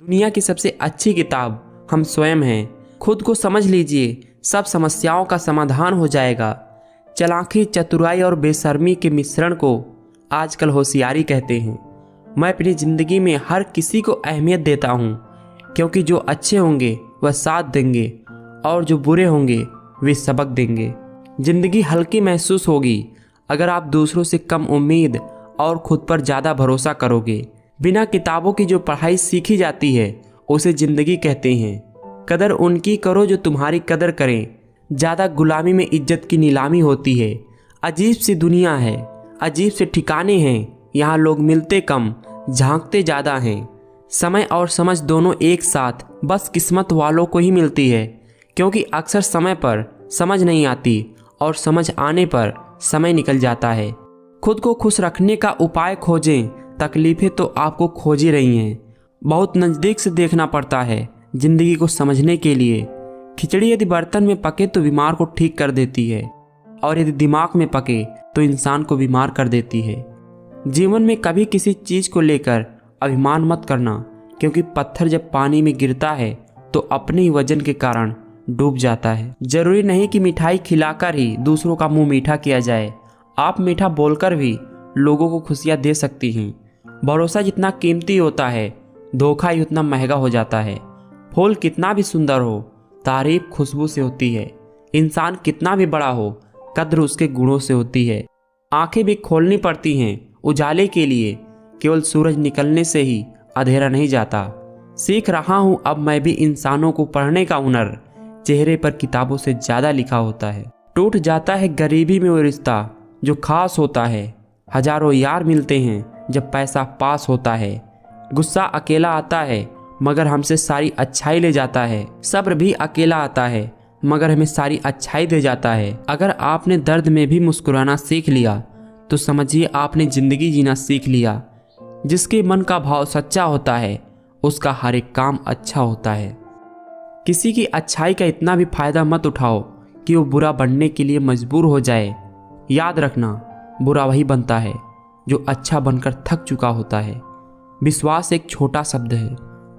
दुनिया की सबसे अच्छी किताब हम स्वयं हैं। खुद को समझ लीजिए, सब समस्याओं का समाधान हो जाएगा। चालाकी, चतुराई और बेशर्मी के मिश्रण को आजकल होशियारी कहते हैं। मैं अपनी ज़िंदगी में हर किसी को अहमियत देता हूँ, क्योंकि जो अच्छे होंगे वह साथ देंगे और जो बुरे होंगे वे सबक देंगे। ज़िंदगी हल्की महसूस होगी अगर आप दूसरों से कम उम्मीद और खुद पर ज़्यादा भरोसा करोगे। बिना किताबों की जो पढ़ाई सीखी जाती है उसे ज़िंदगी कहते हैं। कदर उनकी करो जो तुम्हारी कदर करें। ज़्यादा गुलामी में इज्जत की नीलामी होती है। अजीब सी दुनिया है, अजीब से ठिकाने हैं। यहाँ लोग मिलते कम, झांकते ज़्यादा हैं। समय और समझ दोनों एक साथ बस किस्मत वालों को ही मिलती है, क्योंकि अक्सर समय पर समझ नहीं आती और समझ आने पर समय निकल जाता है। खुद को खुश रखने का उपाय खोजें, तकलीफ़ें तो आपको खोज ही रही हैं। बहुत नज़दीक से देखना पड़ता है ज़िंदगी को समझने के लिए। खिचड़ी यदि बर्तन में पके तो बीमार को ठीक कर देती है, और यदि दिमाग में पके तो इंसान को बीमार कर देती है। जीवन में कभी किसी चीज़ को लेकर अभिमान मत करना, क्योंकि पत्थर जब पानी में गिरता है तो अपने ही वजन के कारण डूब जाता है। जरूरी नहीं कि मिठाई खिलाकर ही दूसरों का मुंह मीठा किया जाए। आप मीठा बोलकर भी लोगों को खुशियाँ दे सकती हैं। भरोसा जितना कीमती होता है, धोखा ही उतना महंगा हो जाता है। फूल कितना भी सुंदर हो, तारीफ खुशबू से होती है। इंसान कितना भी बड़ा हो, कद्र उसके गुणों से होती है। आंखें भी खोलनी पड़ती हैं उजाले के लिए, केवल सूरज निकलने से ही अंधेरा नहीं जाता। सीख रहा हूँ अब मैं भी इंसानों को पढ़ने का हुनर। चेहरे पर किताबों से ज़्यादा लिखा होता है। टूट जाता है गरीबी में वो रिश्ता जो खास होता है। हजारों यार मिलते हैं जब पैसा पास होता है। गुस्सा अकेला आता है मगर हमसे सारी अच्छाई ले जाता है। सब्र भी अकेला आता है मगर हमें सारी अच्छाई दे जाता है। अगर आपने दर्द में भी मुस्कुराना सीख लिया तो समझिए आपने ज़िंदगी जीना सीख लिया। जिसके मन का भाव सच्चा होता है उसका हर एक काम अच्छा होता है। किसी की अच्छाई का इतना भी फायदा मत उठाओ कि वो बुरा बनने के लिए मजबूर हो जाए। याद रखना, बुरा वही बनता है जो अच्छा बनकर थक चुका होता है। विश्वास एक छोटा शब्द है,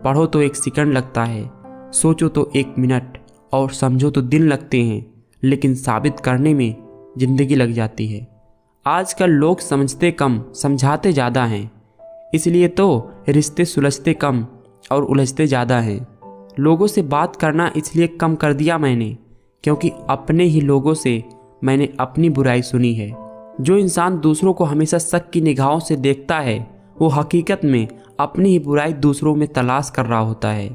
पढ़ो तो 1 सेकंड लगता है, सोचो तो 1 मिनट और समझो तो दिन लगते हैं, लेकिन साबित करने में ज़िंदगी लग जाती है। आजकल लोग समझते कम, समझाते ज़्यादा हैं, इसलिए तो रिश्ते सुलझते कम और उलझते ज़्यादा हैं। लोगों से बात करना इसलिए कम कर दिया मैंने, क्योंकि अपने ही लोगों से मैंने अपनी बुराई सुनी है। जो इंसान दूसरों को हमेशा शक की निगाहों से देखता है वो हकीकत में अपनी ही बुराई दूसरों में तलाश कर रहा होता है।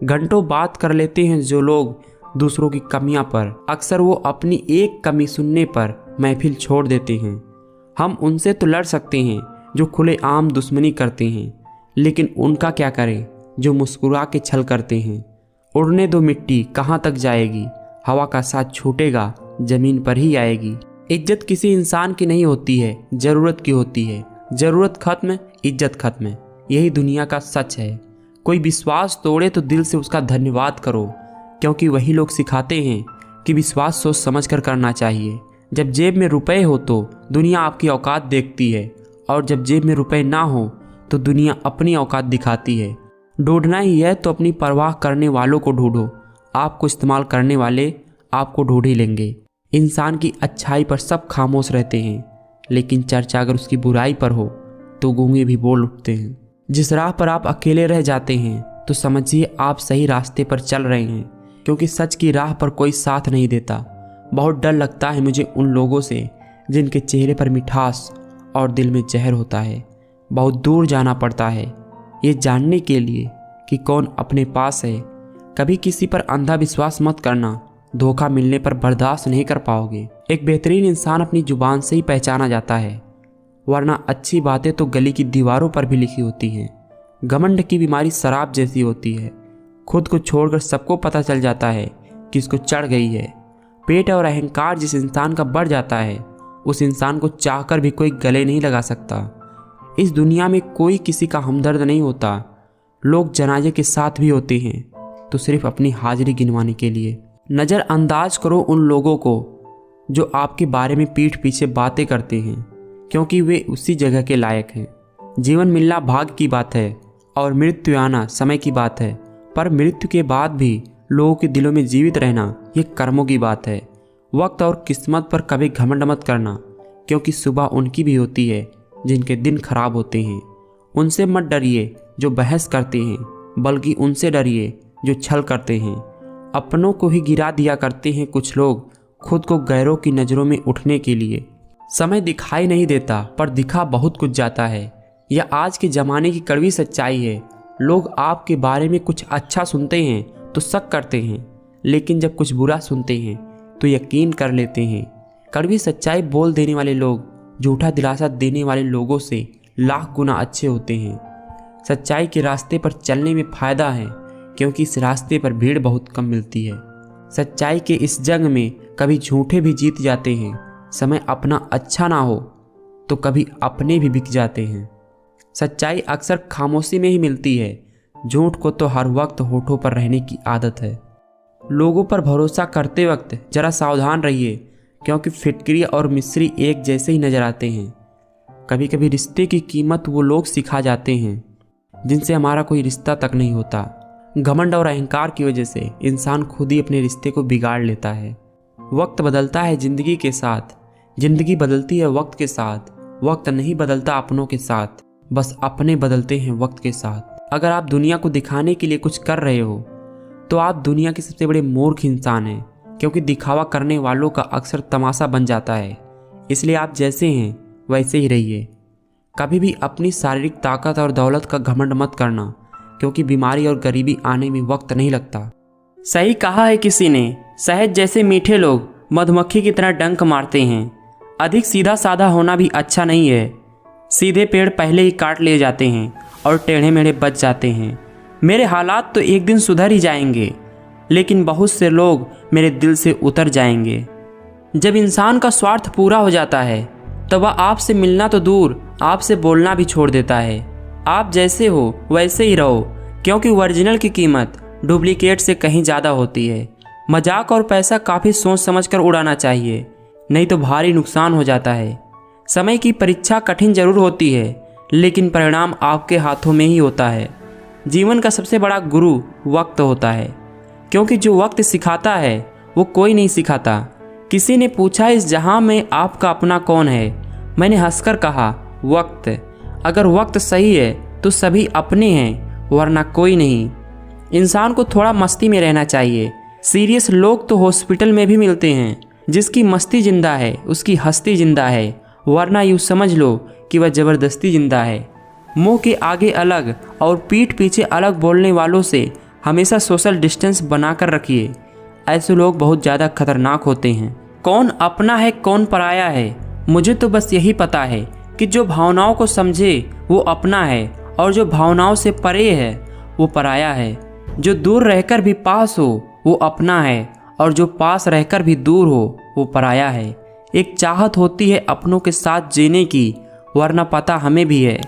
घंटों बात कर लेते हैं जो लोग दूसरों की कमियां पर, अक्सर वो अपनी एक कमी सुनने पर महफिल छोड़ देते हैं। हम उनसे तो लड़ सकते हैं जो खुलेआम दुश्मनी करते हैं, लेकिन उनका क्या करें जो मुस्कुरा के छल करते हैं। उड़ने दो मिट्टी कहाँ तक जाएगी, हवा का साथ छूटेगा जमीन पर ही आएगी। इज्जत किसी इंसान की नहीं होती है, ज़रूरत की होती है। ज़रूरत खत्म, इज्जत खत्म, यही दुनिया का सच है। कोई विश्वास तोड़े तो दिल से उसका धन्यवाद करो, क्योंकि वही लोग सिखाते हैं कि विश्वास सोच समझ कर करना चाहिए। जब जेब में रुपए हो तो दुनिया आपकी औकात देखती है, और जब जेब में रुपए ना हो तो दुनिया अपनी औकात दिखाती है। ढूंढना ही है तो अपनी परवाह करने वालों को ढूंढो, आपको इस्तेमाल करने वाले आपको ढूंढ ही लेंगे। इंसान की अच्छाई पर सब खामोश रहते हैं, लेकिन चर्चा अगर उसकी बुराई पर हो तो गूंगे भी बोल उठते हैं। जिस राह पर आप अकेले रह जाते हैं तो समझिए आप सही रास्ते पर चल रहे हैं, क्योंकि सच की राह पर कोई साथ नहीं देता। बहुत डर लगता है मुझे उन लोगों से जिनके चेहरे पर मिठास और दिल में जहर होता है। बहुत दूर जाना पड़ता है ये जानने के लिए कि कौन अपने पास है। कभी किसी पर अंधा विश्वास मत करना, धोखा मिलने पर बर्दाश्त नहीं कर पाओगे। एक बेहतरीन इंसान अपनी जुबान से ही पहचाना जाता है, वरना अच्छी बातें तो गली की दीवारों पर भी लिखी होती हैं। घमंड की बीमारी शराब जैसी होती है, खुद को छोड़कर सबको पता चल जाता है कि इसको चढ़ गई है। पेट और अहंकार जिस इंसान का बढ़ जाता है उस इंसान को चाहकर भी कोई गले नहीं लगा सकता। इस दुनिया में कोई किसी का हमदर्द नहीं होता। लोग जनाजे के साथ भी होते हैं तो सिर्फ अपनी हाजिरी गिनवाने के लिए। नज़रअंदाज करो उन लोगों को जो आपके बारे में पीठ पीछे बातें करते हैं, क्योंकि वे उसी जगह के लायक हैं। जीवन मिलना भाग्य की बात है और मृत्यु आना समय की बात है, पर मृत्यु के बाद भी लोगों के दिलों में जीवित रहना ये कर्मों की बात है। वक्त और किस्मत पर कभी घमंड मत करना, क्योंकि सुबह उनकी भी होती है जिनके दिन खराब होते हैं। उनसे मत डरिए जो बहस करते हैं, बल्कि उनसे डरिए जो छल करते हैं। अपनों को ही गिरा दिया करते हैं कुछ लोग, खुद को गैरों की नज़रों में उठने के लिए। समय दिखाई नहीं देता, पर दिखा बहुत कुछ जाता है। यह आज के ज़माने की कड़वी सच्चाई है। लोग आपके बारे में कुछ अच्छा सुनते हैं तो शक करते हैं, लेकिन जब कुछ बुरा सुनते हैं तो यकीन कर लेते हैं। कड़वी सच्चाई बोल देने वाले लोग झूठा दिलासा देने वाले लोगों से लाख गुना अच्छे होते हैं। सच्चाई के रास्ते पर चलने में फ़ायदा है, क्योंकि इस रास्ते पर भीड़ बहुत कम मिलती है। सच्चाई के इस जंग में कभी झूठे भी जीत जाते हैं। समय अपना अच्छा ना हो तो कभी अपने भी बिक जाते हैं। सच्चाई अक्सर खामोशी में ही मिलती है। झूठ को तो हर वक्त होठों पर रहने की आदत है। लोगों पर भरोसा करते वक्त जरा सावधान रहिए, क्योंकि फिटकरी और मिस्री एक जैसे ही नजर आते हैं। कभी कभी रिश्ते की कीमत वो लोग सिखा जाते हैं जिनसे हमारा कोई रिश्ता तक नहीं होता। घमंड और अहंकार की वजह से इंसान खुद ही अपने रिश्ते को बिगाड़ लेता है। वक्त बदलता है जिंदगी के साथ, जिंदगी बदलती है वक्त के साथ। वक्त नहीं बदलता अपनों के साथ, बस अपने बदलते हैं वक्त के साथ। अगर आप दुनिया को दिखाने के लिए कुछ कर रहे हो तो आप दुनिया के सबसे बड़े मूर्ख इंसान हैं, क्योंकि दिखावा करने वालों का अक्सर तमाशा बन जाता है। इसलिए आप जैसे हैं वैसे ही रहिए। कभी भी अपनी शारीरिक ताकत और दौलत का घमंड मत करना, क्योंकि बीमारी और गरीबी आने में वक्त नहीं लगता। सही कहा है किसी ने, शहद जैसे मीठे लोग मधुमक्खी की तरह डंक मारते हैं। अधिक सीधा साधा होना भी अच्छा नहीं है। सीधे पेड़ पहले ही काट लिए जाते हैं और टेढ़े मेढ़े बच जाते हैं। मेरे हालात तो एक दिन सुधर ही जाएंगे, लेकिन बहुत से लोग मेरे दिल से उतर जाएंगे। जब इंसान का स्वार्थ पूरा हो जाता है तो वह आपसे मिलना तो दूर, आपसे बोलना भी छोड़ देता है। आप जैसे हो वैसे ही रहो, क्योंकि ओरिजिनल की कीमत डुप्लीकेट से कहीं ज़्यादा होती है। मजाक और पैसा काफ़ी सोच समझकर उड़ाना चाहिए, नहीं तो भारी नुकसान हो जाता है। समय की परीक्षा कठिन जरूर होती है, लेकिन परिणाम आपके हाथों में ही होता है। जीवन का सबसे बड़ा गुरु वक्त होता है, क्योंकि जो वक्त सिखाता है वो कोई नहीं सिखाता। किसी ने पूछा, इस जहां में आपका अपना कौन है? मैंने हंसकर कहा, वक्त। अगर वक्त सही है तो सभी अपने हैं, वरना कोई नहीं। इंसान को थोड़ा मस्ती में रहना चाहिए। सीरियस लोग तो हॉस्पिटल में भी मिलते हैं। जिसकी मस्ती जिंदा है उसकी हस्ती जिंदा है, वरना यूँ समझ लो कि वह ज़बरदस्ती जिंदा है। मुंह के आगे अलग और पीठ पीछे अलग बोलने वालों से हमेशा सोशल डिस्टेंस बनाकर रखिए। ऐसे लोग बहुत ज़्यादा खतरनाक होते हैं। कौन अपना है कौन पराया है, मुझे तो बस यही पता है कि जो भावनाओं को समझे वो अपना है, और जो भावनाओं से परे है वो पराया है। जो दूर रहकर भी पास हो वो अपना है, और जो पास रहकर भी दूर हो वो पराया है। एक चाहत होती है अपनों के साथ जीने की, वरना पता हमें भी है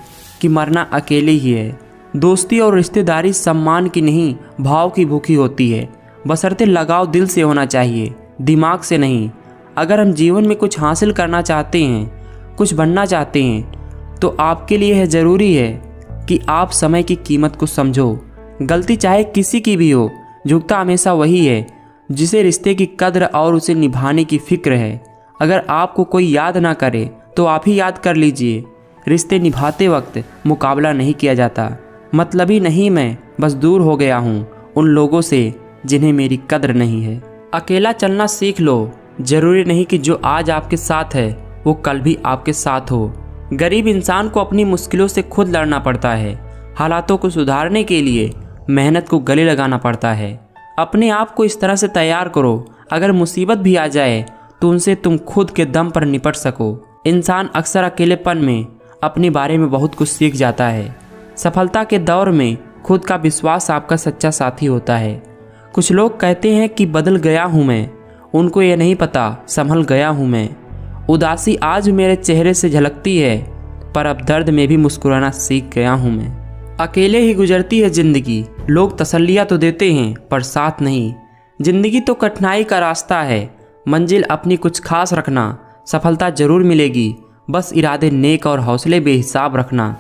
कि मरना अकेले ही है। दोस्ती और रिश्तेदारी सम्मान की नहीं, भाव की भूखी होती है। बशर्ते लगाव दिल से होना चाहिए, दिमाग से नहीं। अगर हम जीवन में कुछ हासिल करना चाहते हैं, कुछ बनना चाहते हैं, तो आपके लिए है ज़रूरी है कि आप समय की कीमत को समझो। गलती चाहे किसी की भी हो, झुकता हमेशा वही है जिसे रिश्ते की कद्र और उसे निभाने की फिक्र है। अगर आपको कोई याद ना करे तो आप ही याद कर लीजिए। रिश्ते निभाते वक्त मुकाबला नहीं किया जाता। मतलबी नहीं मैं, बस दूर हो गया हूँ उन लोगों से जिन्हें मेरी कद्र नहीं है। अकेला चलना सीख लो। ज़रूरी नहीं कि जो आज आपके साथ है वो कल भी आपके साथ हो। गरीब इंसान को अपनी मुश्किलों से खुद लड़ना पड़ता है। हालातों को सुधारने के लिए मेहनत को गले लगाना पड़ता है। अपने आप को इस तरह से तैयार करो, अगर मुसीबत भी आ जाए तो उनसे तुम खुद के दम पर निपट सको। इंसान अक्सर अकेलेपन में अपने बारे में बहुत कुछ सीख जाता है। सफलता के दौर में खुद का विश्वास आपका सच्चा साथी होता है। कुछ लोग कहते हैं कि बदल गया हूँ मैं, उनको ये नहीं पता संभल गया हूँ मैं। उदासी आज मेरे चेहरे से झलकती है, पर अब दर्द में भी मुस्कुराना सीख गया हूँ मैं। अकेले ही गुजरती है ज़िंदगी, लोग तसल्लियाँ तो देते हैं पर साथ नहीं। ज़िंदगी तो कठिनाई का रास्ता है, मंजिल अपनी कुछ खास रखना। सफलता ज़रूर मिलेगी, बस इरादे नेक और हौसले बेहिसाब रखना।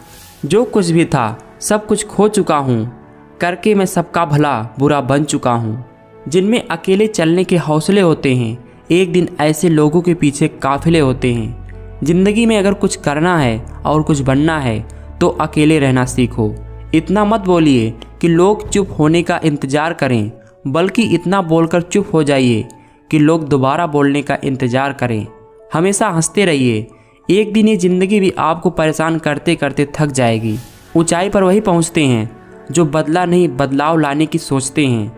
जो कुछ भी था सब कुछ खो चुका हूँ, करके मैं सबका भला बुरा बन चुका हूँ। जिनमें अकेले चलने के हौसले होते हैं, एक दिन ऐसे लोगों के पीछे काफिले होते हैं। जिंदगी में अगर कुछ करना है और कुछ बनना है तो अकेले रहना सीखो। इतना मत बोलिए कि लोग चुप होने का इंतज़ार करें, बल्कि इतना बोलकर चुप हो जाइए कि लोग दोबारा बोलने का इंतज़ार करें। हमेशा हंसते रहिए, एक दिन ये ज़िंदगी भी आपको परेशान करते करते थक जाएगी। ऊंचाई पर वही पहुंचते हैं जो बदला नहीं बदलाव लाने की सोचते हैं।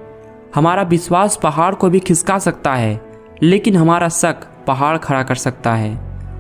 हमारा विश्वास पहाड़ को भी खिसका सकता है, लेकिन हमारा शक पहाड़ खड़ा कर सकता है।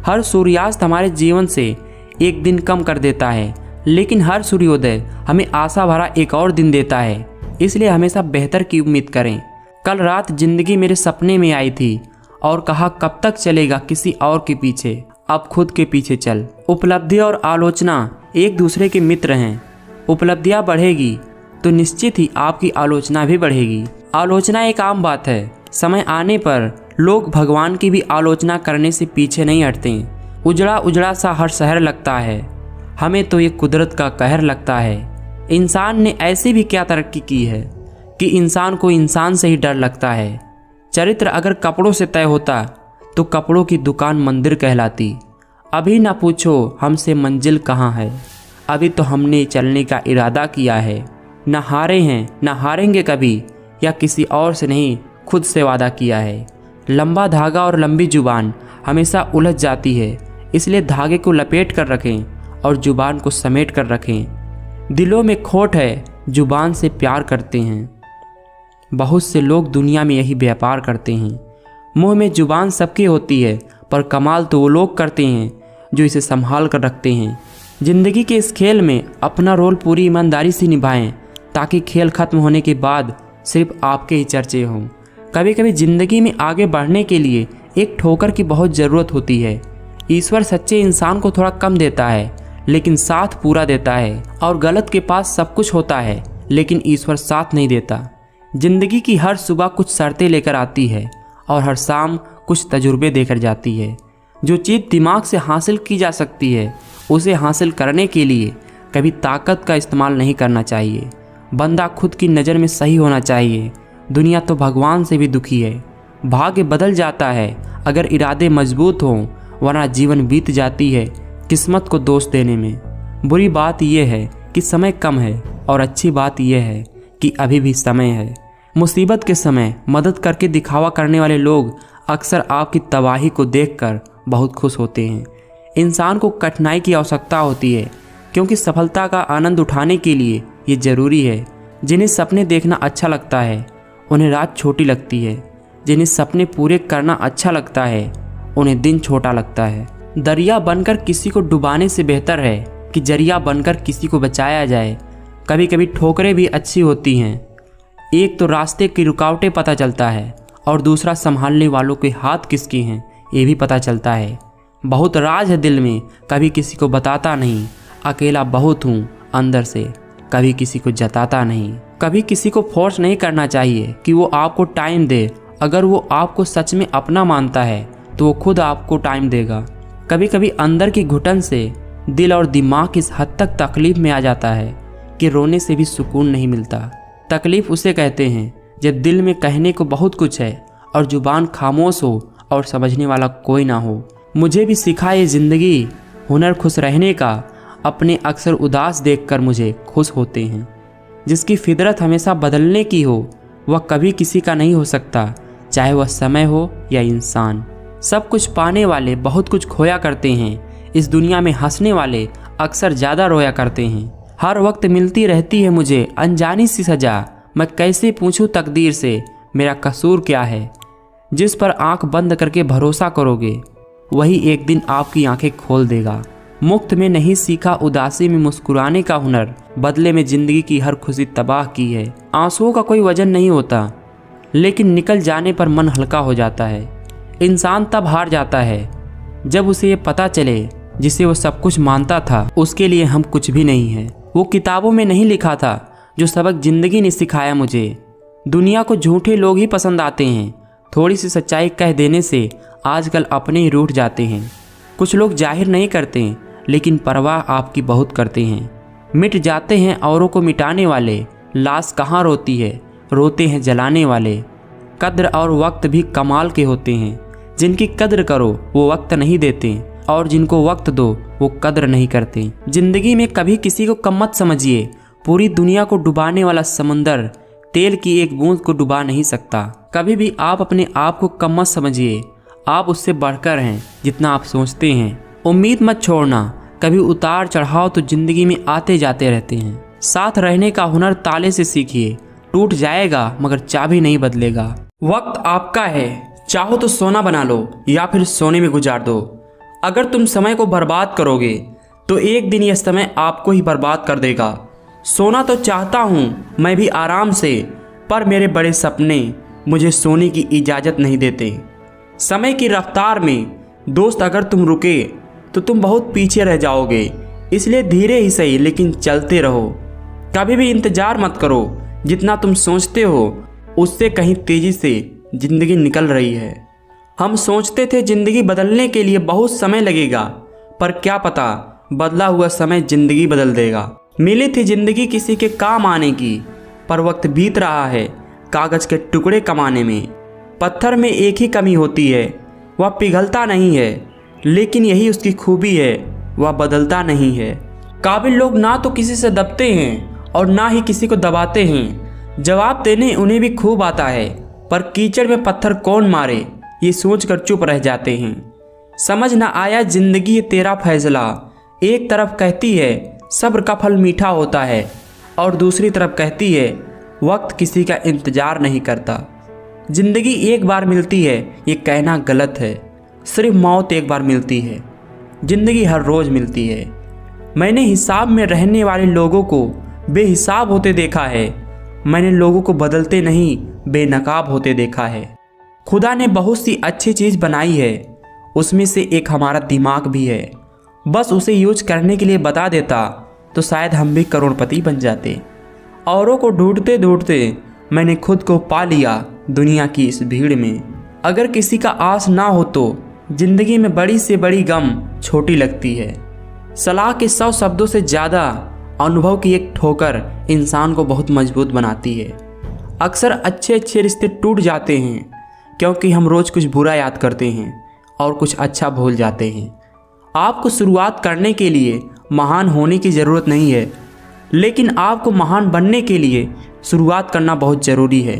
हर सूर्यास्त हमारे जीवन से एक दिन कम कर देता है, लेकिन हर सूर्योदय हमें आशा भरा एक और दिन देता है। इसलिए हमेशा बेहतर की उम्मीद करें। कल रात जिंदगी मेरे सपने में आई थी और कहा कब तक चलेगा किसी और के पीछे, अब खुद के पीछे चल। उपलब्धि और आलोचना एक दूसरे के मित्र हैं। उपलब्धियां बढ़ेगी तो निश्चित ही आपकी आलोचना भी बढ़ेगी। आलोचना एक आम बात है। समय आने पर लोग भगवान की भी आलोचना करने से पीछे नहीं हटते। उजड़ा उजड़ा सा हर शहर लगता है, हमें तो ये कुदरत का कहर लगता है। इंसान ने ऐसी भी क्या तरक्की की है कि इंसान को इंसान से ही डर लगता है। चरित्र अगर कपड़ों से तय होता तो कपड़ों की दुकान मंदिर कहलाती। अभी ना पूछो हमसे मंजिल कहाँ है, अभी तो हमने चलने का इरादा किया है। न हारे हैं न हारेंगे कभी, या किसी और से नहीं खुद से वादा किया है। लंबा धागा और लंबी जुबान हमेशा उलझ जाती है, इसलिए धागे को लपेट कर रखें और जुबान को समेट कर रखें। दिलों में खोट है, जुबान से प्यार करते हैं। बहुत से लोग दुनिया में यही व्यापार करते हैं। मुंह में जुबान सबकी होती है, पर कमाल तो वो लोग करते हैं जो इसे संभाल कर रखते हैं। जिंदगी के इस खेल में अपना रोल पूरी ईमानदारी से निभाएं, ताकि खेल खत्म होने के बाद सिर्फ आपके ही चर्चे हों। कभी कभी ज़िंदगी में आगे बढ़ने के लिए एक ठोकर की बहुत ज़रूरत होती है। ईश्वर सच्चे इंसान को थोड़ा कम देता है, लेकिन साथ पूरा देता है। और गलत के पास सब कुछ होता है, लेकिन ईश्वर साथ नहीं देता। ज़िंदगी की हर सुबह कुछ शर्तें लेकर आती है और हर शाम कुछ तजुर्बे देकर जाती है। जो चीज़ दिमाग से हासिल की जा सकती है, उसे हासिल करने के लिए कभी ताकत का इस्तेमाल नहीं करना चाहिए। बंदा खुद की नज़र में सही होना चाहिए। दुनिया तो भगवान से भी दुखी है। भाग्य बदल जाता है अगर इरादे मजबूत हों, वरना जीवन बीत जाती है किस्मत को दोष देने में। बुरी बात यह है कि समय कम है, और अच्छी बात यह है कि अभी भी समय है। मुसीबत के समय मदद करके दिखावा करने वाले लोग अक्सर आपकी तबाही को देखकर बहुत खुश होते हैं। इंसान को कठिनाई की आवश्यकता होती है, क्योंकि सफलता का आनंद उठाने के लिए ये ज़रूरी है। जिन्हें सपने देखना अच्छा लगता है, उन्हें रात छोटी लगती है। जिन्हें सपने पूरे करना अच्छा लगता है, उन्हें दिन छोटा लगता है। दरिया बनकर किसी को डुबाने से बेहतर है कि जरिया बनकर किसी को बचाया जाए। कभी कभी ठोकरें भी अच्छी होती हैं। एक तो रास्ते की रुकावटें पता चलता है, और दूसरा संभालने वालों के हाथ किसके हैं ये भी पता चलता है। बहुत राज है दिल में, कभी किसी को बताता नहीं। अकेला बहुत हूँ अंदर से, कभी किसी को जताता नहीं। कभी किसी को फोर्स नहीं करना चाहिए कि वो आपको टाइम दे। अगर वो आपको सच में अपना मानता है तो वो खुद आपको टाइम देगा। कभी कभी अंदर की घुटन से दिल और दिमाग इस हद तक तकलीफ में आ जाता है कि रोने से भी सुकून नहीं मिलता। तकलीफ उसे कहते हैं जब दिल में कहने को बहुत कुछ है और जुबान खामोश हो और समझने वाला कोई ना हो। मुझे भी सिखा ये ज़िंदगी हुनर खुश रहने का। अपने अक्सर उदास देखकर मुझे खुश होते हैं। जिसकी फितरत हमेशा बदलने की हो, वह कभी किसी का नहीं हो सकता, चाहे वह समय हो या इंसान। सब कुछ पाने वाले बहुत कुछ खोया करते हैं। इस दुनिया में हंसने वाले अक्सर ज़्यादा रोया करते हैं। हर वक्त मिलती रहती है मुझे अनजानी सी सज़ा। मैं कैसे पूछूं तकदीर से मेरा कसूर क्या है। जिस पर आंख बंद करके भरोसा करोगे, वही एक दिन आपकी आंखें खोल देगा। मुफ्त में नहीं सीखा उदासी में मुस्कुराने का हुनर, बदले में ज़िंदगी की हर खुशी तबाह की है। आंसुओं का कोई वजन नहीं होता, लेकिन निकल जाने पर मन हल्का हो जाता है। इंसान तब हार जाता है जब उसे ये पता चले जिसे वो सब कुछ मानता था उसके लिए हम कुछ भी नहीं है। वो किताबों में नहीं लिखा था जो सबक ज़िंदगी ने सिखाया मुझे। दुनिया को झूठे लोग ही पसंद आते हैं। थोड़ी सी सच्चाई कह देने से आजकल अपने ही रूठ जाते हैं। कुछ लोग जाहिर नहीं करते, लेकिन परवाह आपकी बहुत करते हैं। मिट जाते हैं औरों को मिटाने वाले, लाश कहाँ रोती है, रोते हैं जलाने वाले। कद्र और वक्त भी कमाल के होते हैं, जिनकी कद्र करो वो वक्त नहीं देते, और जिनको वक्त दो वो कद्र नहीं करते। जिंदगी में कभी किसी को कम मत समझिए, पूरी दुनिया को डुबाने वाला समंदर तेल की एक बूंद को डुबा नहीं सकता। कभी भी आप अपने आप को कम मत समझिए, आप उससे बढ़कर हैं जितना आप सोचते हैं। उम्मीद मत छोड़ना, कभी उतार चढ़ाव तो जिंदगी में आते जाते रहते हैं। साथ रहने का हुनर ताले से सीखिए, टूट जाएगा मगर चाबी नहीं बदलेगा। वक्त आपका है, चाहो तो सोना बना लो या फिर सोने में गुजार दो। अगर तुम समय को बर्बाद करोगे तो एक दिन यह समय आपको ही बर्बाद कर देगा। सोना तो चाहता हूँ मैं भी आराम से, पर मेरे बड़े सपने मुझे सोने की इजाज़त नहीं देते। समय की रफ्तार में दोस्त अगर तुम रुके तो तुम बहुत पीछे रह जाओगे, इसलिए धीरे ही सही लेकिन चलते रहो। कभी भी इंतज़ार मत करो, जितना तुम सोचते हो उससे कहीं तेज़ी से ज़िंदगी निकल रही है। हम सोचते थे ज़िंदगी बदलने के लिए बहुत समय लगेगा, पर क्या पता बदला हुआ समय ज़िंदगी बदल देगा। मिली थी ज़िंदगी किसी के काम आने की, पर वक्त बीत रहा है कागज़ के टुकड़े कमाने में। पत्थर में एक ही कमी होती है, वह पिघलता नहीं है, लेकिन यही उसकी खूबी है, वह बदलता नहीं है। काबिल लोग ना तो किसी से दबते हैं और ना ही किसी को दबाते हैं। जवाब देने उन्हें भी खूब आता है, पर कीचड़ में पत्थर कौन मारे ये सोचकर चुप रह जाते हैं। समझ ना आया ज़िंदगी ये तेरा फैसला, एक तरफ कहती है सब्र का फल मीठा होता है, और दूसरी तरफ कहती है वक्त किसी का इंतज़ार नहीं करता। ज़िंदगी एक बार मिलती है ये कहना गलत है, सिर्फ मौत एक बार मिलती है, ज़िंदगी हर रोज़ मिलती है। मैंने हिसाब में रहने वाले लोगों को बेहिसाब होते देखा है, मैंने लोगों को बदलते नहीं बेनकाब होते देखा है। खुदा ने बहुत सी अच्छी चीज़ बनाई है, उसमें से एक हमारा दिमाग भी है। बस उसे यूज करने के लिए बता देता तो शायद हम भी करोड़पति बन जाते। औरों को ढूंढते ढूंढते मैंने खुद को पा लिया दुनिया की इस भीड़ में। अगर किसी का आस ना हो तो जिंदगी में बड़ी से बड़ी गम छोटी लगती है। सलाह के 100 शब्दों से ज़्यादा अनुभव की एक ठोकर इंसान को बहुत मजबूत बनाती है। अक्सर अच्छे अच्छे रिश्ते टूट जाते हैं क्योंकि हम रोज़ कुछ बुरा याद करते हैं और कुछ अच्छा भूल जाते हैं। आपको शुरुआत करने के लिए महान होने की ज़रूरत नहीं है, लेकिन आपको महान बनने के लिए शुरुआत करना बहुत ज़रूरी है।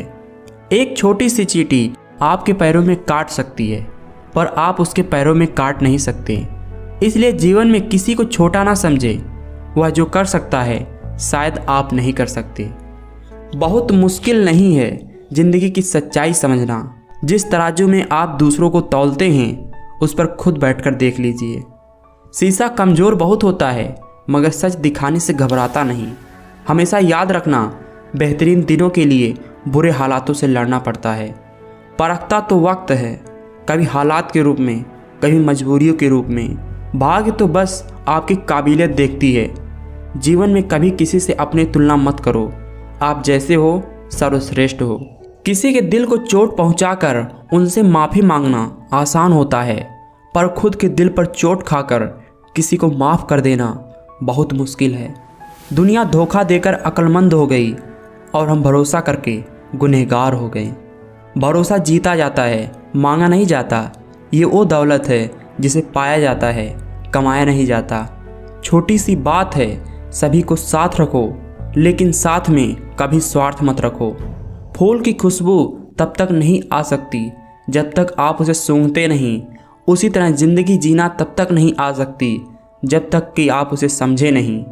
एक छोटी सी चींटी आपके पैरों में काट सकती है, पर आप उसके पैरों में काट नहीं सकते। इसलिए जीवन में किसी को छोटा ना समझे, वह जो कर सकता है शायद आप नहीं कर सकते। बहुत मुश्किल नहीं है ज़िंदगी की सच्चाई समझना। जिस तराजू में आप दूसरों को तौलते हैं उस पर खुद बैठकर देख लीजिए। शीशा कमज़ोर बहुत होता है मगर सच दिखाने से घबराता नहीं। हमेशा याद रखना, बेहतरीन दिनों के लिए बुरे हालातों से लड़ना पड़ता है। परखता तो वक्त है, कभी हालात के रूप में, कभी मजबूरियों के रूप में। भाग्य तो बस आपकी काबिलियत देखती है। जीवन में कभी किसी से अपनी तुलना मत करो, आप जैसे हो सर्वश्रेष्ठ हो। किसी के दिल को चोट पहुंचाकर उनसे माफ़ी मांगना आसान होता है, पर खुद के दिल पर चोट खाकर किसी को माफ़ कर देना बहुत मुश्किल है। दुनिया धोखा देकर अक्लमंद हो गई और हम भरोसा करके गुनहगार हो गए। भरोसा जीता जाता है, मांगा नहीं जाता। ये वो दौलत है जिसे पाया जाता है, कमाया नहीं जाता। छोटी सी बात है, सभी को साथ रखो, लेकिन साथ में कभी स्वार्थ मत रखो। फूल की खुशबू तब तक नहीं आ सकती जब तक आप उसे सूंघते नहीं। उसी तरह ज़िंदगी जीना तब तक नहीं आ सकती जब तक कि आप उसे समझे नहीं।